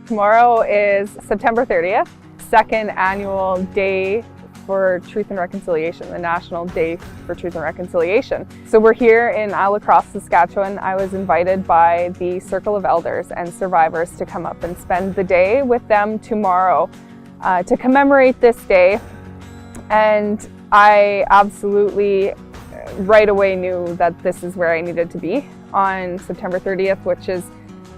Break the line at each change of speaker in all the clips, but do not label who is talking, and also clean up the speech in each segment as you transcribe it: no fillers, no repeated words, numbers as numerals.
Tomorrow is September 30th, second annual day for Truth and Reconciliation, the National Day for Truth and Reconciliation. So we're here in Isle La Crosse, Saskatchewan. I was invited by the Circle of Elders and survivors to come up and spend the day with them tomorrow to commemorate this day. And I absolutely right away knew that this is where I needed to be on September 30th, which is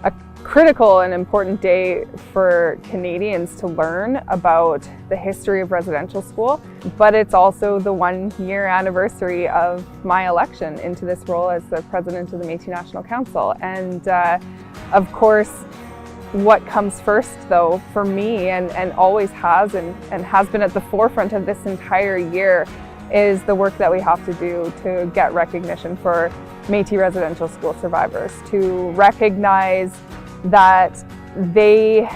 a critical and important day for Canadians to learn about the history of residential school, but it's also the 1-year anniversary of my election into this role as the president of the Métis National Council. And of course, what comes first though for me and always has and has been at the forefront of this entire year is the work that we have to do to get recognition for Métis residential school survivors, to recognize that they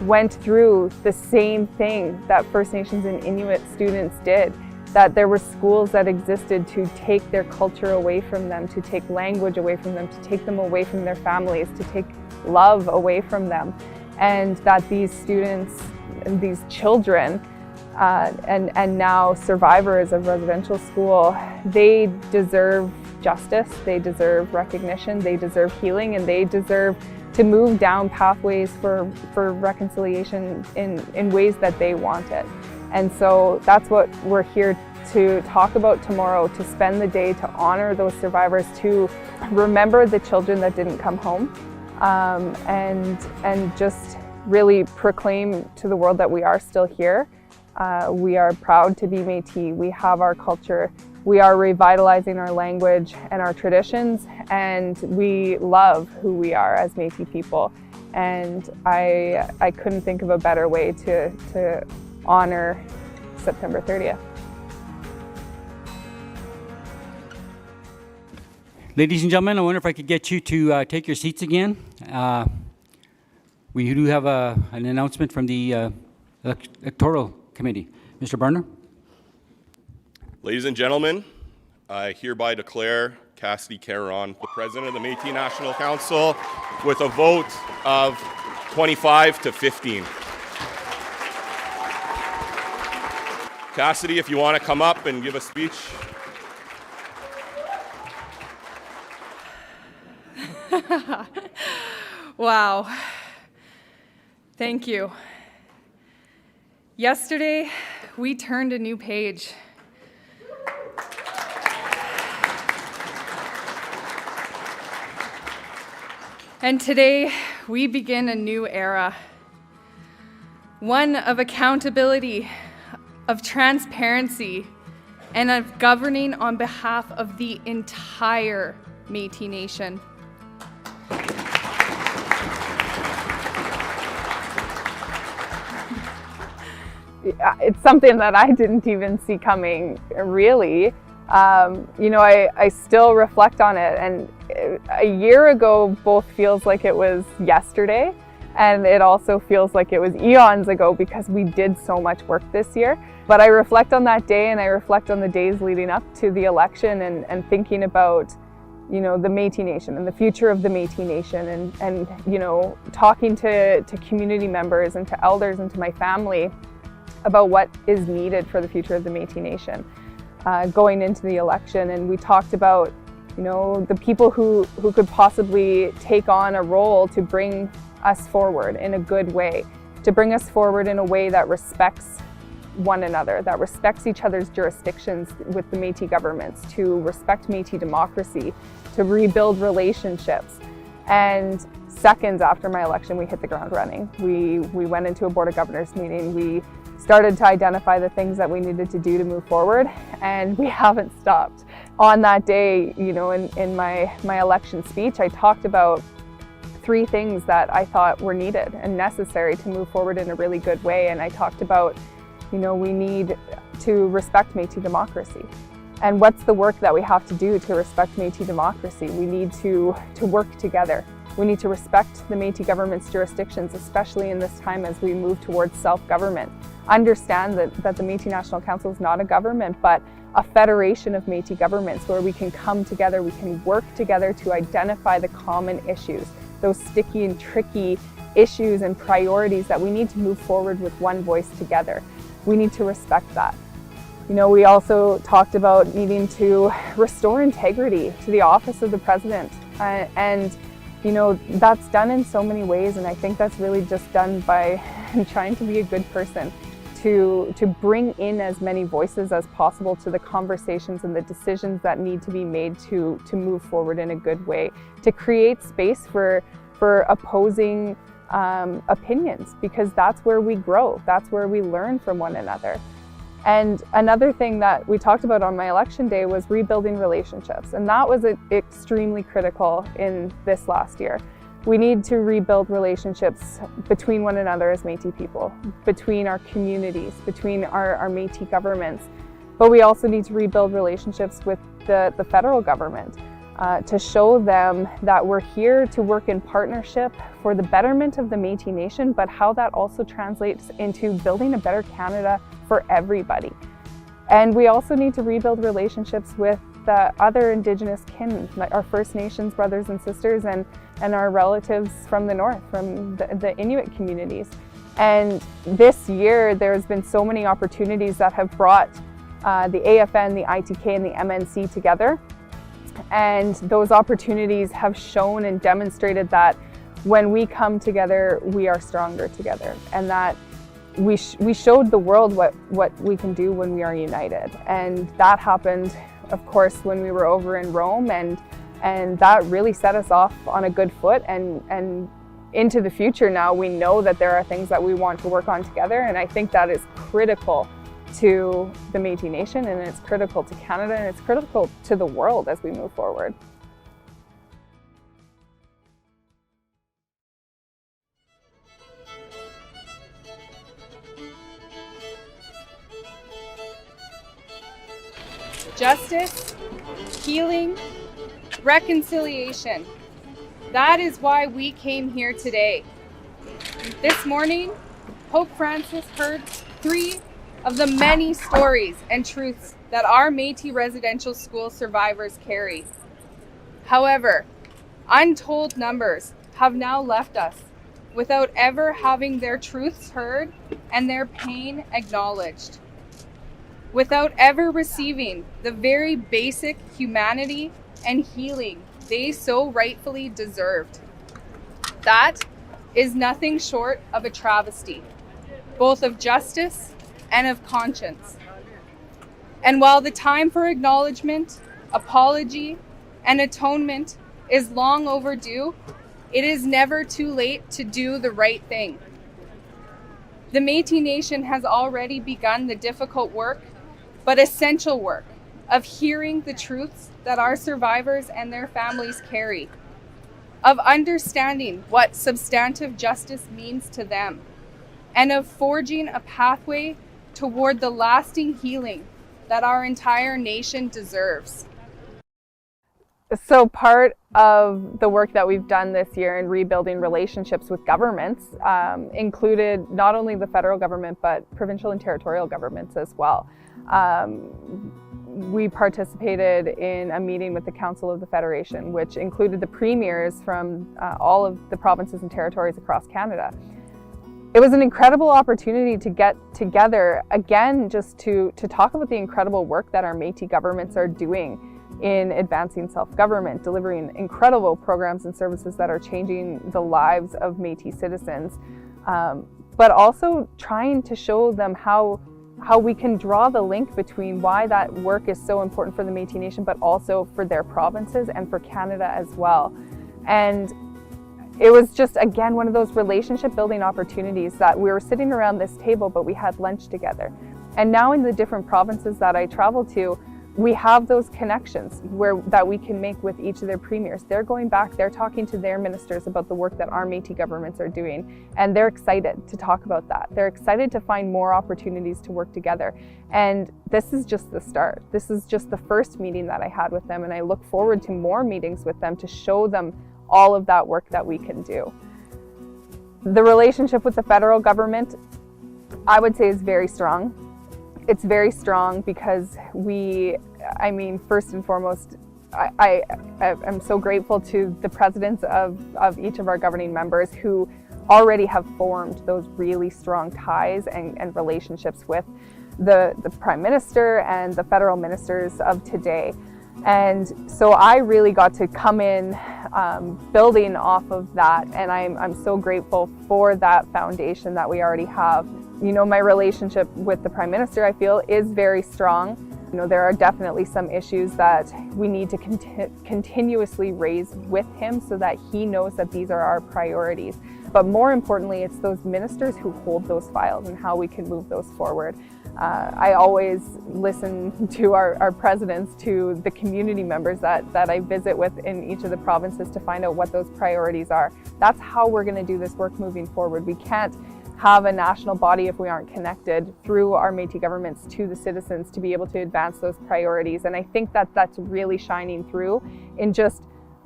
went through the same thing that First Nations and Inuit students did, that there were schools that existed to take their culture away from them, to take language away from them, to take them away from their families, to take love away from them, and that these students and these children and now survivors of residential school, they deserve justice, they deserve recognition, they deserve healing, and they deserve to move down pathways for reconciliation in ways that they want it. And so that's what we're here to talk about tomorrow, to spend the day to honor those survivors, to remember the children that didn't come home, and just really proclaim to the world that we are still here. We are proud to be Métis. We have our culture. We are revitalizing our language and our traditions, and we love who we are as Métis people. And I couldn't think of a better way to honor September 30th.
Ladies and gentlemen, I wonder if I could get you to take your seats again. We do have an announcement from the Electoral Committee. Mr. Barner.
Ladies and gentlemen, I hereby declare Cassidy Caron the President of the Métis National Council with a vote of 25 to 15. Cassidy, if you want to come up and give a speech.
Wow. Thank you. Yesterday, we turned a new page. And today, we begin a new era. One of accountability, of transparency, and of governing on behalf of the entire Métis Nation.
It's something that I didn't even see coming, really. I still reflect on it, and a year ago both feels like it was yesterday, and it also feels like it was eons ago because we did so much work this year. But I reflect on that day, and I reflect on the days leading up to the election, and thinking about, the Métis Nation and the future of the Métis Nation, and talking to community members and to elders and to my family about what is needed for the future of the Métis Nation going into the election. And we talked about, the people who could possibly take on a role to bring us forward in a good way, to bring us forward in a way that respects one another, that respects each other's jurisdictions with the Métis governments, to respect Métis democracy, to rebuild relationships. And seconds after my election, we hit the ground running. We went into a Board of Governors meeting. We started to identify the things that we needed to do to move forward, and we haven't stopped. On that day, in my election speech, I talked about 3 things that I thought were needed and necessary to move forward in a really good way. And I talked about, we need to respect Métis democracy. And what's the work that we have to do to respect Métis democracy? We need to work together. We need to respect the Métis government's jurisdictions, especially in this time as we move towards self-government. Understand that the Métis National Council is not a government, but a federation of Métis governments where we can come together, we can work together to identify the common issues, those sticky and tricky issues and priorities, that we need to move forward with one voice together. We need to respect that. You know, we also talked about needing to restore integrity to the office of the president. And, you know, that's done in so many ways. And I think that's really just done by trying to be a good person, to bring in as many voices as possible to the conversations and the decisions that need to be made to move forward in a good way, to create space for opposing opinions, because that's where we grow, that's where we learn from one another. And another thing that we talked about on my election day was rebuilding relationships, and that was extremely critical in this last year. We need to rebuild relationships between one another as Métis people, between our communities, between our Métis governments. But we also need to rebuild relationships with the federal government to show them that we're here to work in partnership for the betterment of the Métis Nation, but how that also translates into building a better Canada for everybody. And we also need to rebuild relationships with the other Indigenous kin, like our First Nations brothers and sisters, and our relatives from the north, from the Inuit communities. And this year, there's been so many opportunities that have brought the AFN, the ITK, and the MNC together. And those opportunities have shown and demonstrated that when we come together, we are stronger together, and that we showed the world what we can do when we are united. And that happened, of course, when we were over in Rome, and that really set us off on a good foot. And into the future now, we know that there are things that we want to work on together, and I think that is critical to the Métis Nation, and it's critical to Canada, and it's critical to the world as we move forward.
Justice, healing, reconciliation. That is why we came here today. This morning, Pope Francis heard 3 of the many stories and truths that our Métis residential school survivors carry. However, untold numbers have now left us without ever having their truths heard and their pain acknowledged, without ever receiving the very basic humanity and healing they so rightfully deserved. That is nothing short of a travesty, both of justice and of conscience. And while the time for acknowledgement, apology, and atonement is long overdue, it is never too late to do the right thing. The Métis Nation has already begun the difficult work, but essential work, of hearing the truths that our survivors and their families carry, of understanding what substantive justice means to them, and of forging a pathway toward the lasting healing that our entire nation deserves.
So part of the work that we've done this year in rebuilding relationships with governments included not only the federal government, but provincial and territorial governments as well. We participated in a meeting with the Council of the Federation, which included the premiers from all of the provinces and territories across Canada. It was an incredible opportunity to get together, again, just to talk about the incredible work that our Métis governments are doing in advancing self-government, delivering incredible programs and services that are changing the lives of Métis citizens, but also trying to show them how we can draw the link between why that work is so important for the Métis Nation, but also for their provinces and for Canada as well. And it was just, again, one of those relationship building opportunities that we were sitting around this table, but we had lunch together. And now in the different provinces that I travel to, we have those connections that we can make with each of their premiers. They're going back, they're talking to their ministers about the work that our Métis governments are doing, and they're excited to talk about that. They're excited to find more opportunities to work together. And this is just the start. This is just the first meeting that I had with them, and I look forward to more meetings with them to show them all of that work that we can do. The relationship with the federal government, I would say, is very strong. It's very strong because first and foremost, I am so grateful to the presidents of each of our governing members who already have formed those really strong ties and relationships with the Prime Minister and the federal ministers of today. And so I really got to come in building off of that, and I'm so grateful for that foundation that we already have. You know, my relationship with the Prime Minister, I feel, is very strong. You know, there are definitely some issues that we need to continuously raise with him so that he knows that these are our priorities. But more importantly, it's those ministers who hold those files and how we can move those forward. I always listen to our presidents, to the community members that I visit with in each of the provinces to find out what those priorities are. That's how we're going to do this work moving forward. We can't have a national body if we aren't connected through our Métis governments to the citizens to be able to advance those priorities. And I think that that's really shining through in just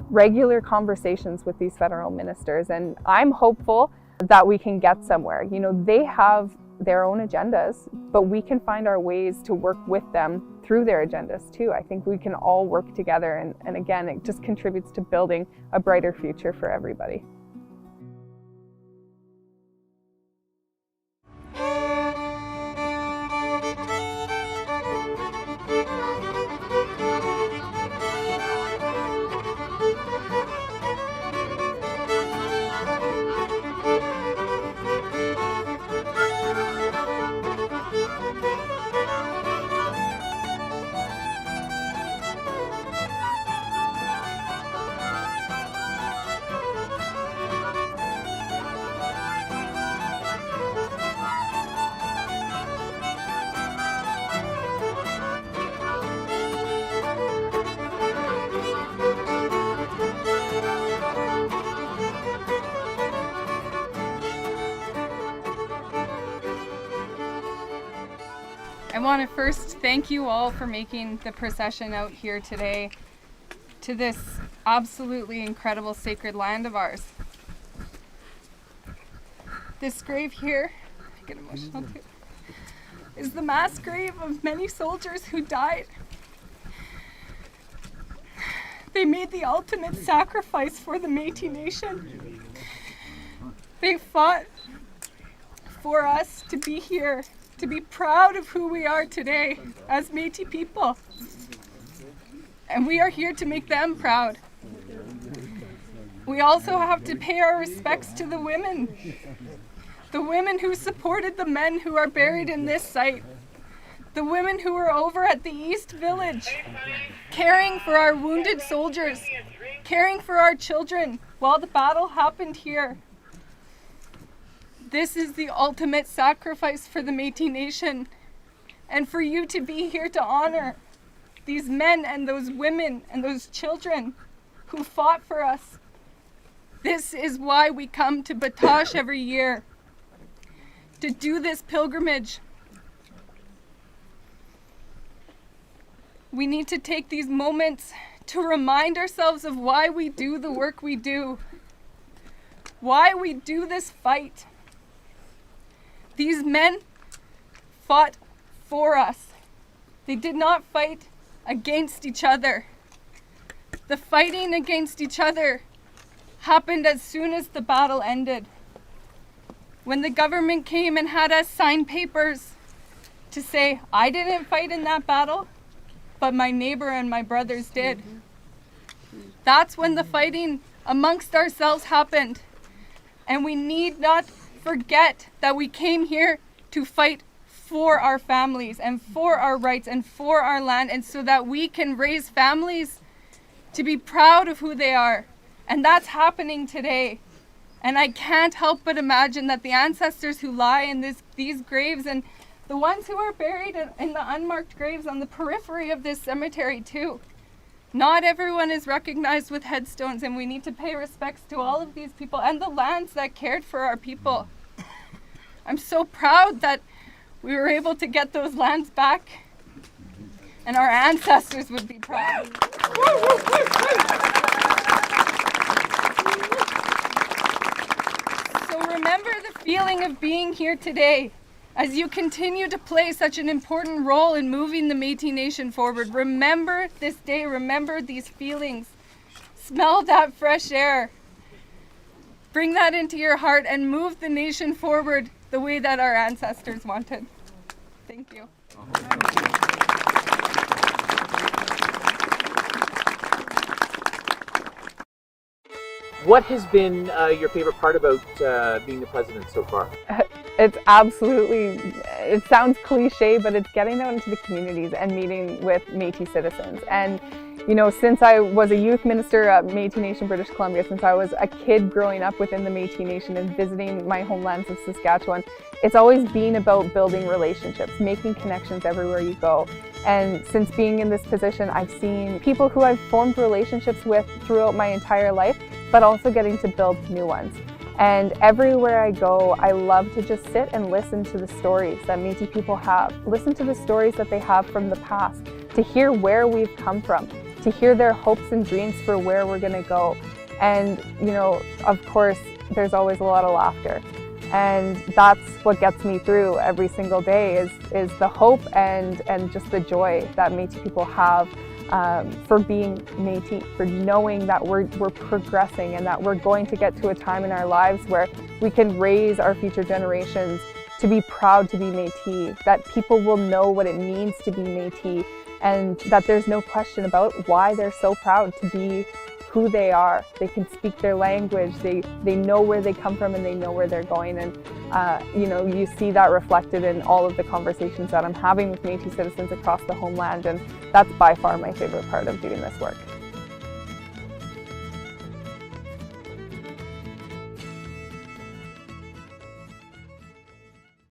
regular conversations with these federal ministers. And I'm hopeful that we can get somewhere. You know, they have their own agendas, but we can find our ways to work with them through their agendas too. I think we can all work together, and again, it just contributes to building a brighter future for everybody.
I want to first thank you all for making the procession out here today to this absolutely incredible sacred land of ours. This grave here, I get emotional too, is the mass grave of many soldiers who died. They made the ultimate sacrifice for the Métis Nation. They fought for us to be here, to be proud of who we are today as Métis people. And we are here to make them proud. We also have to pay our respects to the women who supported the men who are buried in this site, the women who were over at the East Village, caring for our wounded soldiers, caring for our children while the battle happened here. This is the ultimate sacrifice for the Métis Nation, and for you to be here to honor these men and those women and those children who fought for us. This is why we come to Batoche every year, to do this pilgrimage. We need to take these moments to remind ourselves of why we do the work we do, why we do this fight. These men fought for us. They did not fight against each other. The fighting against each other happened as soon as the battle ended. When the government came and had us sign papers to say, I didn't fight in that battle, but my neighbor and my brothers did. That's when the fighting amongst ourselves happened. And we need not forget that we came here to fight for our families and for our rights and for our land, and so that we can raise families to be proud of who they are. And that's happening today. And I can't help but imagine that the ancestors who lie in these graves, and the ones who are buried in the unmarked graves on the periphery of this cemetery too, not everyone is recognized with headstones, and we need to pay respects to all of these people and the lands that cared for our people. I'm so proud that we were able to get those lands back, and our ancestors would be proud. So remember the feeling of being here today As you continue to play such an important role in moving the Métis Nation forward, remember this day, remember these feelings. Smell that fresh air. Bring that into your heart and move the nation forward the way that our ancestors wanted. Thank you.
What has been your favorite part about being the president so far?
It's absolutely, it sounds cliche, but it's getting out into the communities and meeting with Métis citizens. And you know, since I was a youth minister at Métis Nation, British Columbia, since I was a kid growing up within the Métis Nation and visiting my homelands of Saskatchewan, it's always been about building relationships, making connections everywhere you go. And since being in this position, I've seen people who I've formed relationships with throughout my entire life, but also getting to build new ones. And everywhere I go, I love to just sit and listen to the stories that Métis people have. Listen to the stories that they have from the past, to hear where we've come from, to hear their hopes and dreams for where we're gonna go. And, you know, of course, there's always a lot of laughter. And that's what gets me through every single day is the hope and just the joy that Métis people have for being Métis, for knowing that we're progressing and that we're going to get to a time in our lives where we can raise our future generations to be proud to be Métis, that people will know what it means to be Métis, and that there's no question about why they're so proud to be who they are. They can speak their language, they know where they come from and they know where they're going. And you know, you see that reflected in all of the conversations that I'm having with Métis citizens across the homeland, and that's by far my favorite part of doing this work.